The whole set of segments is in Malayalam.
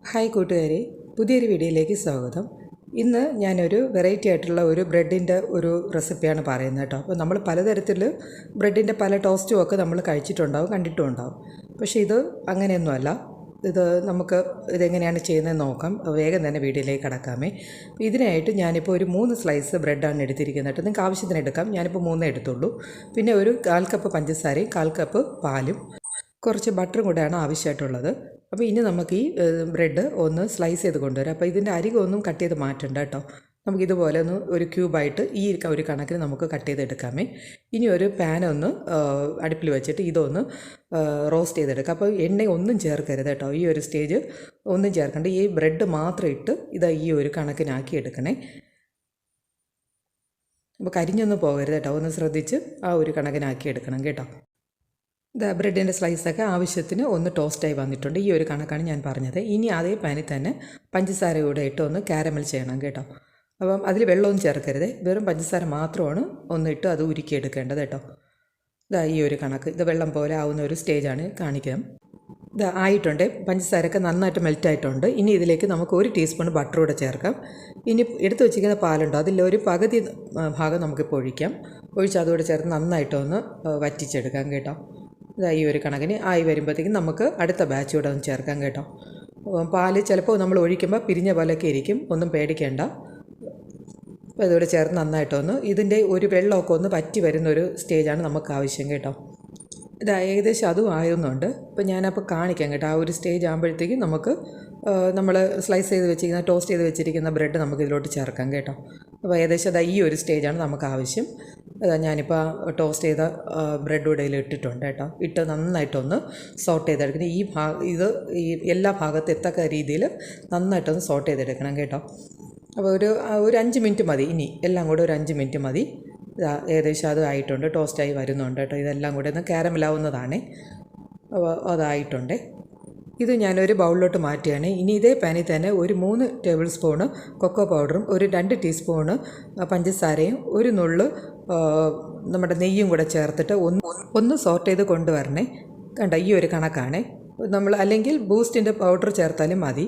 ഹായ് കൂട്ടുകാരെ, പുതിയൊരു വീഡിയോയിലേക്ക് സ്വാഗതം. ഇന്ന് ഞാനൊരു വെറൈറ്റി ആയിട്ടുള്ള ഒരു ബ്രെഡിൻ്റെ ഒരു റെസിപ്പിയാണ് പറയുന്നത് കേട്ടോ. അപ്പോൾ നമ്മൾ പലതരത്തിൽ ബ്രെഡിൻ്റെ പല ടോസ്റ്റും ഒക്കെ നമ്മൾ കഴിച്ചിട്ടുണ്ടാവും, കണ്ടിട്ടും ഉണ്ടാവും. പക്ഷേ ഇത് അങ്ങനെയൊന്നുമല്ല. ഇത് നമുക്ക് ഇതെങ്ങനെയാണ് ചെയ്യുന്നത് നോക്കാം. വേഗം തന്നെ വീഡിയോയിലേക്ക് കടക്കാമേ. ഇതിനായിട്ട് ഞാനിപ്പോൾ ഒരു 3 സ്ലൈസ് ബ്രെഡാണ് എടുത്തിരിക്കുന്നത് കേട്ടോ. നിങ്ങൾക്ക് ആവശ്യത്തിന് എടുക്കാം. ഞാനിപ്പോൾ 3 എടുത്തുള്ളൂ. പിന്നെ ഒരു 1/4 കപ്പ് പഞ്ചസാരയും 1/4 കപ്പ് പാലും കുറച്ച് ബട്ടറും കൂടെയാണ് ആവശ്യമായിട്ടുള്ളത്. അപ്പോൾ ഇനി നമുക്ക് ഈ ബ്രെഡ് ഒന്ന് സ്ലൈസ് ചെയ്ത് കൊണ്ടുവരാം. അപ്പോൾ ഇതിൻ്റെ അരികൊന്നും കട്ട് ചെയ്ത് മാറ്റണ്ട കേട്ടോ. നമുക്കിതുപോലെ ഒന്ന് ഒരു ക്യൂബായിട്ട് ഈ ഒരു കണക്കിന് നമുക്ക് കട്ട് ചെയ്തെടുക്കാമേ. ഇനി ഒരു പാൻ ഒന്ന് അടുപ്പിൽ വെച്ചിട്ട് ഇതൊന്ന് റോസ്റ്റ് ചെയ്തെടുക്കാം. അപ്പോൾ എണ്ണ ഒന്നും ചേർക്കരുത് കേട്ടോ. ഈ ഒരു സ്റ്റേജ് ഒന്നും ചേർക്കണ്ട. ഈ ബ്രെഡ് മാത്രം ഇട്ട് ഇത് ഈ ഒരു കണക്കിനാക്കി എടുക്കണേ. അപ്പോൾ കരിഞ്ഞൊന്നും പോകരുത് കേട്ടോ. ഒന്ന് ശ്രദ്ധിച്ച് ആ ഒരു കണക്കിനാക്കി എടുക്കണം കേട്ടോ. ബ്രെഡിൻ്റെ സ്ലൈസൊക്കെ ആവശ്യത്തിന് ഒന്ന് ടോസ്റ്റായി വന്നിട്ടുണ്ട്. ഈ ഒരു കണക്കാണ് ഞാൻ പറഞ്ഞത്. ഇനി അതേ പാനിൽ തന്നെ പഞ്ചസാര കൂടെ ഇട്ട് ഒന്ന് കാരമൽ ചെയ്യണം കേട്ടോ. അപ്പം അതിൽ വെള്ളമൊന്നും ചേർക്കരുത്, വെറും പഞ്ചസാര മാത്രമാണ് ഒന്നിട്ട് അത് ഉരുക്കിയെടുക്കേണ്ടത് കേട്ടോ. ഈ ഒരു കണക്ക് ഇത് വെള്ളം പോലെ ആവുന്ന ഒരു സ്റ്റേജാണ് കാണിക്കാം. ആയിട്ടുണ്ട്. പഞ്ചസാരയൊക്കെ നന്നായിട്ട് മെൽറ്റായിട്ടുണ്ട്. ഇനി ഇതിലേക്ക് നമുക്ക് 1 ടീസ്പൂൺ ബട്ടർ കൂടെ ചേർക്കാം. ഇനി എടുത്ത് വെച്ചിരിക്കുന്ന പാലുണ്ടോ, അതിലൊരു പകുതി ഭാഗം നമുക്കിപ്പോൾ ഒഴിക്കാം. ഒഴിച്ച് അതുകൂടെ ചേർത്ത് നന്നായിട്ടൊന്ന് വറ്റിച്ചെടുക്കാം കേട്ടോ. ഈ ഒരു കണക്കിന് ആയി വരുമ്പോഴത്തേക്കും നമുക്ക് അടുത്ത ബാച്ച് കൂടെ ഒന്ന് ചേർക്കാം കേട്ടോ. പാല് ചിലപ്പോൾ നമ്മൾ ഒഴിക്കുമ്പോൾ പിരിഞ്ഞ പോലെയൊക്കെ ഇരിക്കും, ഒന്നും പേടിക്കേണ്ട. അപ്പോൾ ഇതുകൂടെ ചേർത്ത് നന്നായിട്ടൊന്ന് ഇതിൻ്റെ ഒരു വെള്ളമൊക്കെ ഒന്ന് പറ്റി വരുന്നൊരു സ്റ്റേജാണ് നമുക്ക് ആവശ്യം കേട്ടോ. ഏകദേശം അതും ആകുന്നുണ്ട്. അപ്പോൾ ഞാനപ്പോൾ കാണിക്കാം കേട്ടോ. ആ ഒരു സ്റ്റേജ് ആകുമ്പോഴത്തേക്കും നമുക്ക് നമ്മൾ സ്ലൈസ് ചെയ്ത് വെച്ചിരിക്കുന്ന ടോസ്റ്റ് ചെയ്ത് വെച്ചിരിക്കുന്ന ബ്രെഡ് നമുക്ക് ഇതിലോട്ട് ചേർക്കാം കേട്ടോ. അപ്പോൾ ഏകദേശം ഈ ഒരു സ്റ്റേജാണ് നമുക്ക് ആവശ്യം. ഞാനിപ്പോൾ ടോസ്റ്റ് ചെയ്ത ബ്രെഡ് കൂടെ ഇട്ടിട്ടുണ്ട് കേട്ടോ. ഇട്ട് നന്നായിട്ടൊന്ന് സോട്ട് ചെയ്തെടുക്കണം. ഇത് എല്ലാ ഭാഗത്തും എത്തക്ക രീതിയിൽ നന്നായിട്ടൊന്ന് സോട്ട് ചെയ്തെടുക്കണം കേട്ടോ. അപ്പോൾ ഒരു 5 മിനിറ്റ് മതി. ഇനി എല്ലാം കൂടെ ഒരു 5 മിനിറ്റ് മതി. ഏകദേശം അത് ആയിട്ടുണ്ട്, ടോസ്റ്റായി വരുന്നുണ്ട് കേട്ടോ. ഇതെല്ലാം കൂടെ ഒന്ന് കാരമലാവുന്നതാണ്. അപ്പോൾ അതായിട്ടുണ്ട്. ഇത് ഞാനൊരു ബൗളിലോട്ട് മാറ്റുകയാണ്. ഇനി ഇതേ പാനിൽ തന്നെ ഒരു 3 ടേബിൾ സ്പൂണ് കൊക്കോ പൗഡറും ഒരു 2 ടീസ്പൂണ് പഞ്ചസാരയും ഒരു നുള്ള് നമ്മുടെ നെയ്യും കൂടെ ചേർത്തിട്ട് ഒന്ന് സോർട്ട് ചെയ്ത് കൊണ്ടുവരണേ. കണ്ട ഈ ഒരു കണക്കാണ്. നമ്മൾ അല്ലെങ്കിൽ ബൂസ്റ്റിൻ്റെ പൗഡർ ചേർത്താലും മതി.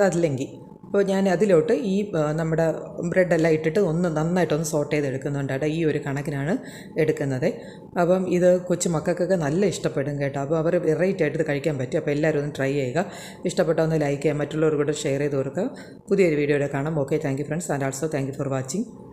അതില്ലെങ്കിൽ അപ്പോൾ ഞാൻ അതിലോട്ട് ഈ നമ്മുടെ ബ്രെഡെല്ലാം ഇട്ടിട്ട് ഒന്ന് നന്നായിട്ടൊന്ന് സോട്ട് ചെയ്തെടുക്കുന്നുണ്ട് കേട്ടോ. ഈ ഒരു കണക്കിനാണ് എടുക്കുന്നത്. അപ്പം ഇത് കൊച്ചു മക്കൾക്കൊക്കെ നല്ല ഇഷ്ടപ്പെടും കേട്ടോ. അപ്പോൾ അവർ വെറൈറ്റി ആയിട്ട് ഇത് കഴിക്കാൻ പറ്റും. അപ്പോൾ എല്ലാവരും ഒന്ന് ട്രൈ ചെയ്യുക. ഇഷ്ടപ്പെട്ട ഒന്ന് ലൈക്ക് ചെയ്യുക, മറ്റുള്ളവർ കൂടെ ഷെയർ ചെയ്ത് കൊടുക്കുക. പുതിയൊരു വീഡിയോയുടെ കാണാം. Okay, thank you friends, and also thank you for watching.